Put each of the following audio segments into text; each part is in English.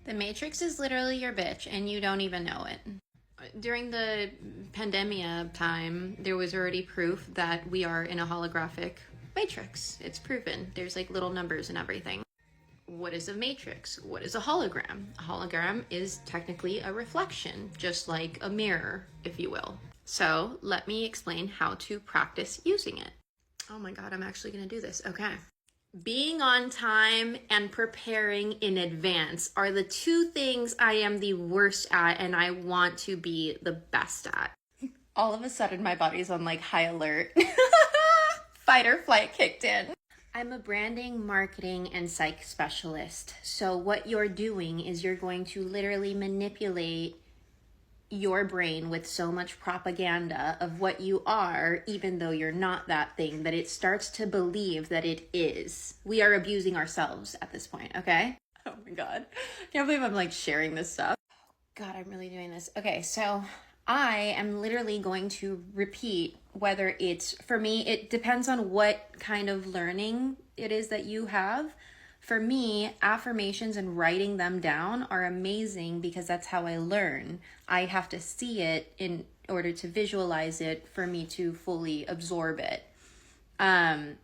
The Matrix is literally your bitch, and you don't even know it. During the pandemia time, there was already proof that we are in a holographic matrix. It's proven. There's like little numbers and everything. What is a matrix? What is a hologram? A hologram is technically a reflection, just like a mirror, if you will. So let me explain how to practice using it. Oh my God, I'm actually gonna do this. Okay. Being on time and preparing in advance are the two things I am the worst at and I want to be the best at. All of a sudden, my body's on like high alert. Fight or flight kicked in. I'm a branding, marketing, and psych specialist. So what you're doing is you're going to literally manipulate your brain with so much propaganda of what you are, even though you're not that thing, that it starts to believe that it is. We are abusing ourselves at this point, okay? Oh my God. Can't believe I'm like sharing this stuff. God, I'm really doing this. Okay, so I am literally going to repeat, whether it's, for me, it depends on what kind of learning it is that you have. For me, affirmations and writing them down are amazing because that's how I learn. I have to see it in order to visualize it for me to fully absorb it.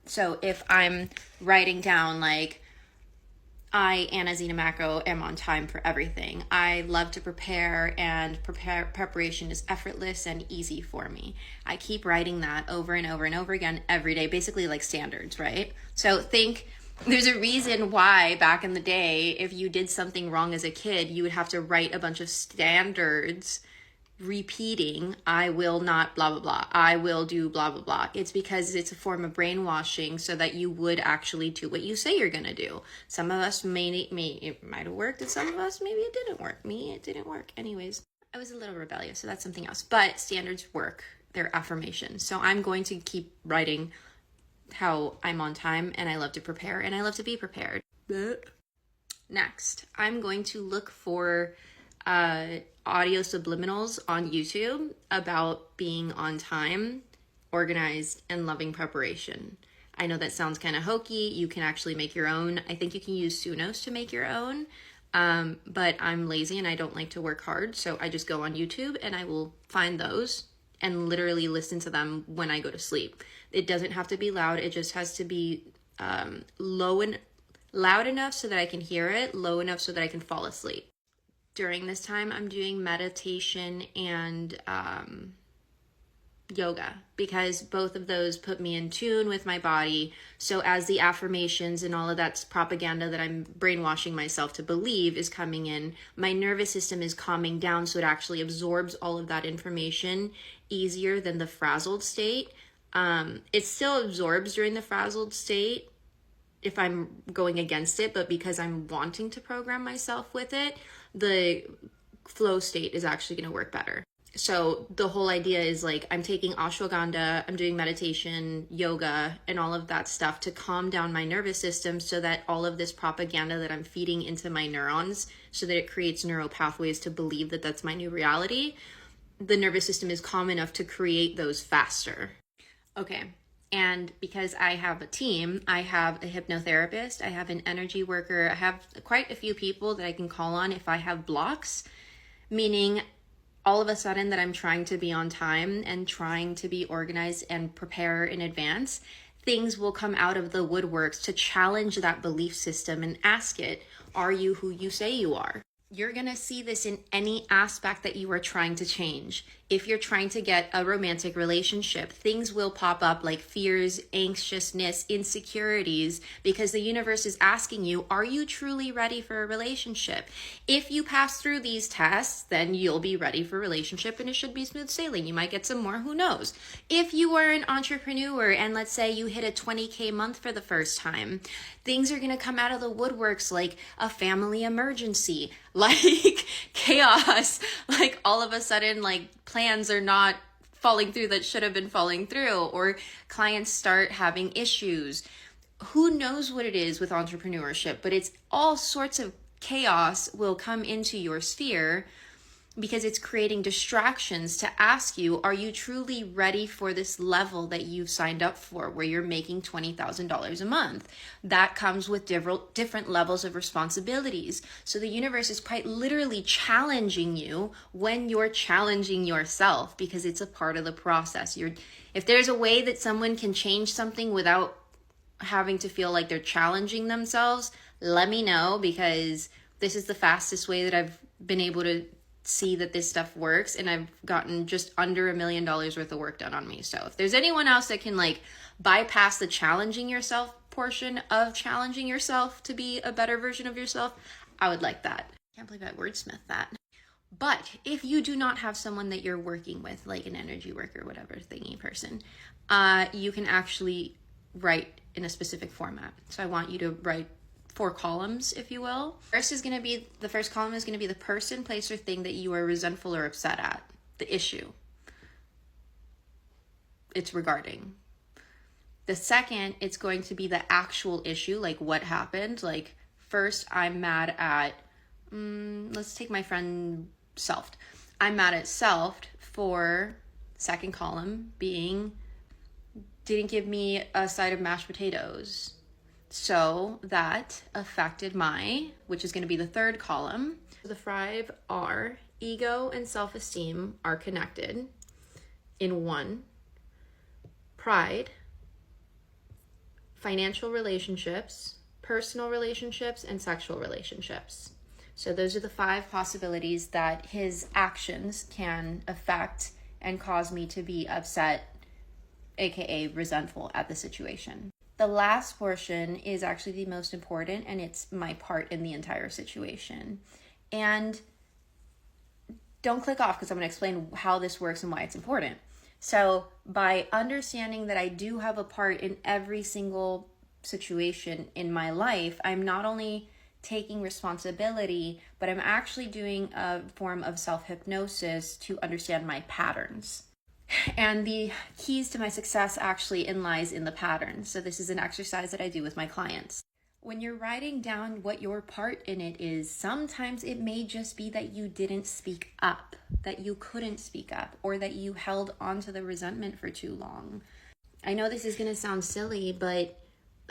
So if I'm writing down like, I, Anna Zena Macro, am on time for everything. I love to prepare, and preparation is effortless and easy for me. I keep writing that over and over and over again every day, basically like standards, right? So think, there's a reason why back in the day, if you did something wrong as a kid, you would have to write a bunch of standards repeating, I will not blah, blah, blah. I will do blah, blah, blah. It's because it's a form of brainwashing so that you would actually do what you say you're going to do. Some of us it might have worked, and some of us, maybe it didn't work. Me, it didn't work. Anyways, I was a little rebellious, so that's something else. But standards work. They're affirmations. So I'm going to keep writing how I'm on time, and I love to prepare, and I love to be prepared. Next, I'm going to look for audio subliminals on YouTube about being on time, organized, and loving preparation. I know that sounds kind of hokey. You can actually make your own. I think you can use Sunos to make your own, but I'm lazy and I don't like to work hard, so I just go on YouTube and I will find those and literally listen to them when I go to sleep. It doesn't have to be loud. It just has to be loud enough so that I can hear it, low enough so that I can fall asleep. During this time, I'm doing meditation and yoga because both of those put me in tune with my body. So as the affirmations and all of that propaganda that I'm brainwashing myself to believe is coming in, my nervous system is calming down, so it actually absorbs all of that information easier than the frazzled state. It still absorbs during the frazzled state if I'm going against it, but because I'm wanting to program myself with it, the flow state is actually going to work better. So the whole idea is like, I'm taking ashwagandha, I'm doing meditation, yoga, and all of that stuff to calm down my nervous system so that all of this propaganda that I'm feeding into my neurons, so that it creates neural pathways to believe that that's my new reality, the nervous system is calm enough to create those faster. Okay. And because I have a team, I have a hypnotherapist, I have an energy worker, I have quite a few people that I can call on if I have blocks, meaning all of a sudden that I'm trying to be on time and trying to be organized and prepare in advance, things will come out of the woodworks to challenge that belief system and ask it, are you who you say you are? You're going to see this in any aspect that you are trying to change. If you're trying to get a romantic relationship, things will pop up like fears, anxiousness, insecurities, because the universe is asking you, are you truly ready for a relationship? If you pass through these tests, then you'll be ready for a relationship and it should be smooth sailing. You might get some more, who knows? If you are an entrepreneur and let's say you hit a 20K month for the first time, things are going to come out of the woodworks like a family emergency, like chaos, like all of a sudden like plans are not falling through that should have been falling through, or clients start having issues. Who knows what it is with entrepreneurship, but it's all sorts of chaos will come into your sphere because it's creating distractions to ask you, are you truly ready for this level that you've signed up for, where you're making $20,000 a month? That comes with different levels of responsibilities. So the universe is quite literally challenging you when you're challenging yourself, because it's a part of the process. If there's a way that someone can change something without having to feel like they're challenging themselves, let me know, because this is the fastest way that I've been able to see that this stuff works, and I've gotten just under $1 million worth of work done on me. So if there's anyone else that can like bypass the challenging yourself portion of challenging yourself to be a better version of yourself, I would like that. Can't believe I wordsmithed that. But if you do not have someone that you're working with, like an energy worker, whatever thingy person, you can actually write in a specific format. So I want you to write 4 columns, if you will. The first column is going to be the person, place, or thing that you are resentful or upset at, the issue it's regarding. The second, it's going to be the actual issue, like what happened. Like, first, I'm mad at, let's take my friend Self. I'm mad at Self for, second column being, didn't give me a side of mashed potatoes. So that affected which is going to be the third column. The 5 are ego and self-esteem are connected in one. Pride, financial relationships, personal relationships, and sexual relationships. So those are the 5 possibilities that his actions can affect and cause me to be upset, aka resentful at the situation. The last portion is actually the most important, and it's my part in the entire situation. And don't click off, because I'm going to explain how this works and why it's important. So by understanding that I do have a part in every single situation in my life, I'm not only taking responsibility, but I'm actually doing a form of self-hypnosis to understand my patterns. And the keys to my success actually lies in the patterns. So this is an exercise that I do with my clients. When you're writing down what your part in it is, sometimes it may just be that you didn't speak up, that you couldn't speak up, or that you held onto the resentment for too long. I know this is going to sound silly, but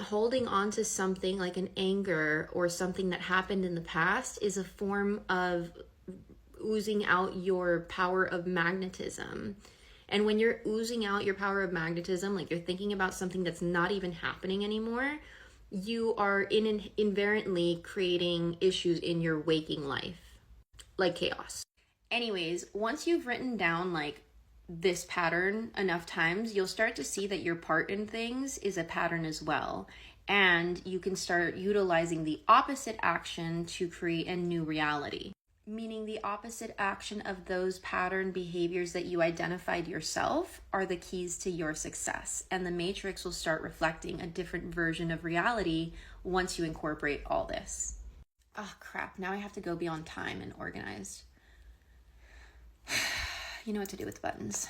holding on to something like an anger or something that happened in the past is a form of oozing out your power of magnetism. And when you're oozing out your power of magnetism, like you're thinking about something that's not even happening anymore, you are inherently creating issues in your waking life, like chaos. Anyways, once you've written down like this pattern enough times, you'll start to see that your part in things is a pattern as well. And you can start utilizing the opposite action to create a new reality. Meaning the opposite action of those pattern behaviors that you identified yourself are the keys to your success. And the matrix will start reflecting a different version of reality once you incorporate all this. Oh crap, now I have to go be on time and organized. You know what to do with the buttons.